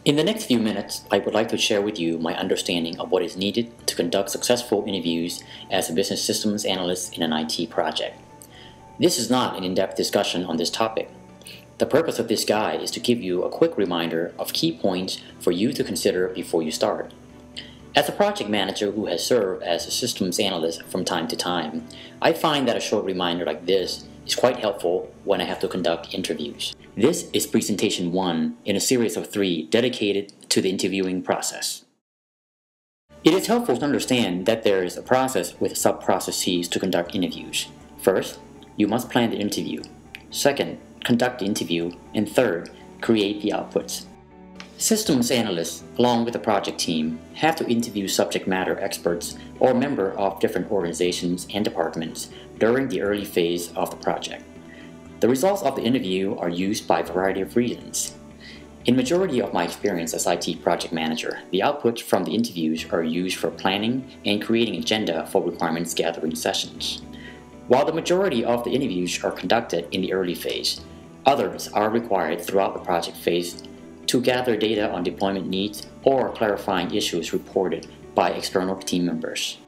In the next few minutes, I would like to share with you my understanding of what is needed to conduct successful interviews as a business systems analyst in an IT project. This is not an in-depth discussion on this topic. The purpose of this guide is to give you a quick reminder of key points for you to consider before you start. As a project manager who has served as a systems analyst from time to time, I find that a short reminder like this is quite helpful when I have to conduct interviews. This is presentation 1 in a series of 3 dedicated to the interviewing process. It is helpful to understand that there is a process with sub-processes to conduct interviews. First, you must plan the interview. Second, conduct the interview. And third, create the outputs. Systems analysts, along with the project team, have to interview subject matter experts or members of different organizations and departments during the early phase of the project. The results of the interview are used by a variety of reasons. In majority of my experience as IT project manager, the outputs from the interviews are used for planning and creating agenda for requirements gathering sessions. While the majority of the interviews are conducted in the early phase, others are required throughout the project phase to gather data on deployment needs or clarifying issues reported by external team members.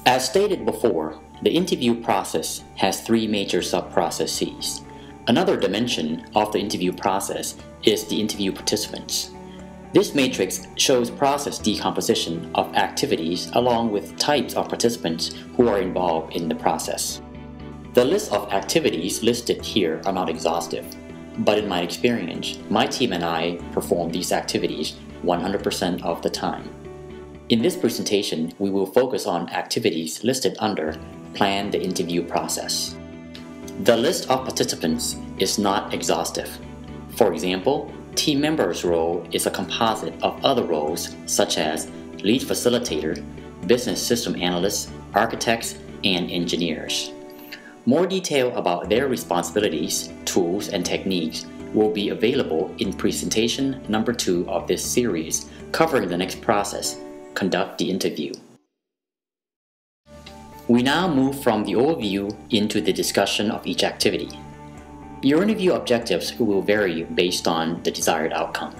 As stated before, the interview process has 3 major sub-processes. Another dimension of the interview process is the interview participants. This matrix shows process decomposition of activities along with types of participants who are involved in the process. The list of activities listed here are not exhaustive, but in my experience, my team and I perform these activities 100% of the time. In this presentation, we will focus on activities listed under Plan the Interview Process. The list of participants is not exhaustive. For example, team member's role is a composite of other roles such as lead facilitator, business system analysts, architects, and engineers. More detail about their responsibilities, tools, and techniques will be available in presentation number 2 of this series covering the next process, Conduct the Interview. We now move from the overview into the discussion of each activity. Your interview objectives will vary based on the desired outcome.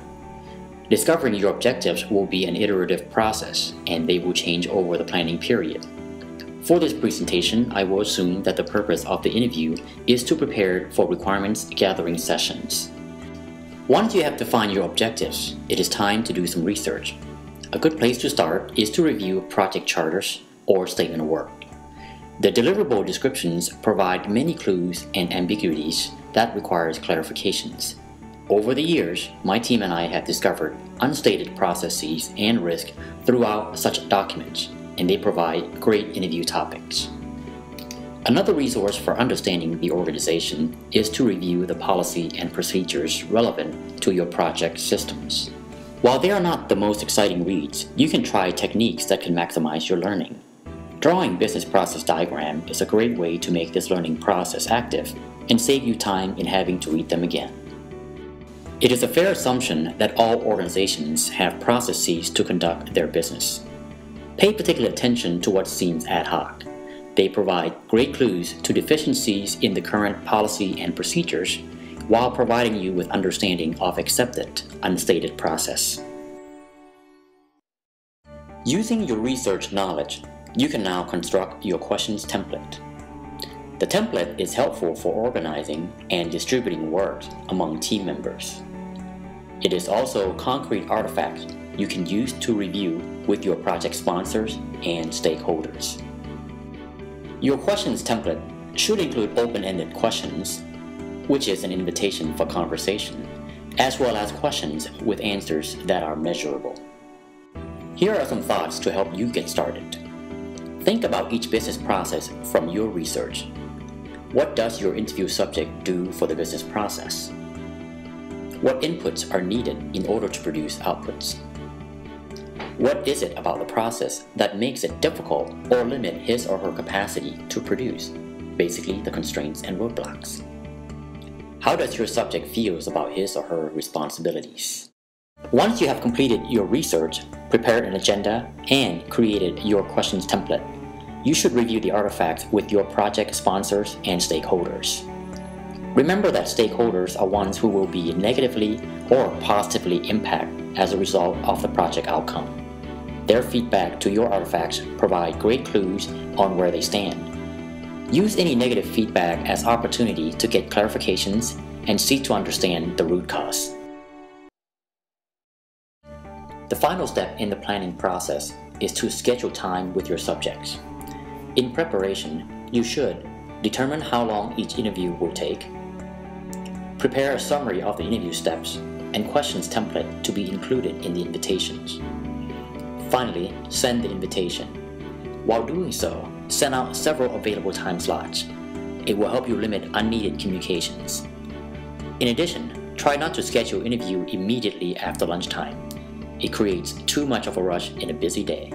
Discovering your objectives will be an iterative process, and they will change over the planning period. For this presentation, I will assume that the purpose of the interview is to prepare for requirements gathering sessions. Once you have defined your objectives, it is time to do some research. A good place to start is to review project charters or statement of work. The deliverable descriptions provide many clues and ambiguities that requires clarifications. Over the years, my team and I have discovered unstated processes and risk throughout such documents, and they provide great interview topics. Another resource for understanding the organization is to review the policy and procedures relevant to your project systems. While they are not the most exciting reads, you can try techniques that can maximize your learning. Drawing business process diagram is a great way to make this learning process active and save you time in having to read them again. It is a fair assumption that all organizations have processes to conduct their business. Pay particular attention to what seems ad hoc. They provide great clues to deficiencies in the current policy and procedures while providing you with understanding of accepted, unstated process. Using your research knowledge, you can now construct your questions template. The template is helpful for organizing and distributing work among team members. It is also a concrete artifact you can use to review with your project sponsors and stakeholders. Your questions template should include open-ended questions, which is an invitation for conversation, as well as questions with answers that are measurable. Here are some thoughts to help you get started. Think about each business process from your research. What does your interview subject do for the business process? What inputs are needed in order to produce outputs? What is it about the process that makes it difficult or limit his or her capacity to produce? Basically, the constraints and roadblocks. How does your subject feel about his or her responsibilities? Once you have completed your research, prepared an agenda, and created your questions template, you should review the artifacts with your project sponsors and stakeholders. Remember that stakeholders are ones who will be negatively or positively impacted as a result of the project outcome. Their feedback to your artifacts provide great clues on where they stand. Use any negative feedback as opportunity to get clarifications and seek to understand the root cause. The final step in the planning process is to schedule time with your subjects. In preparation, you should determine how long each interview will take, prepare a summary of the interview steps and questions template to be included in the invitations. Finally, send the invitation. While doing so, send out several available time slots. It will help you limit unneeded communications. In addition, try not to schedule interview immediately after lunchtime. It creates too much of a rush in a busy day.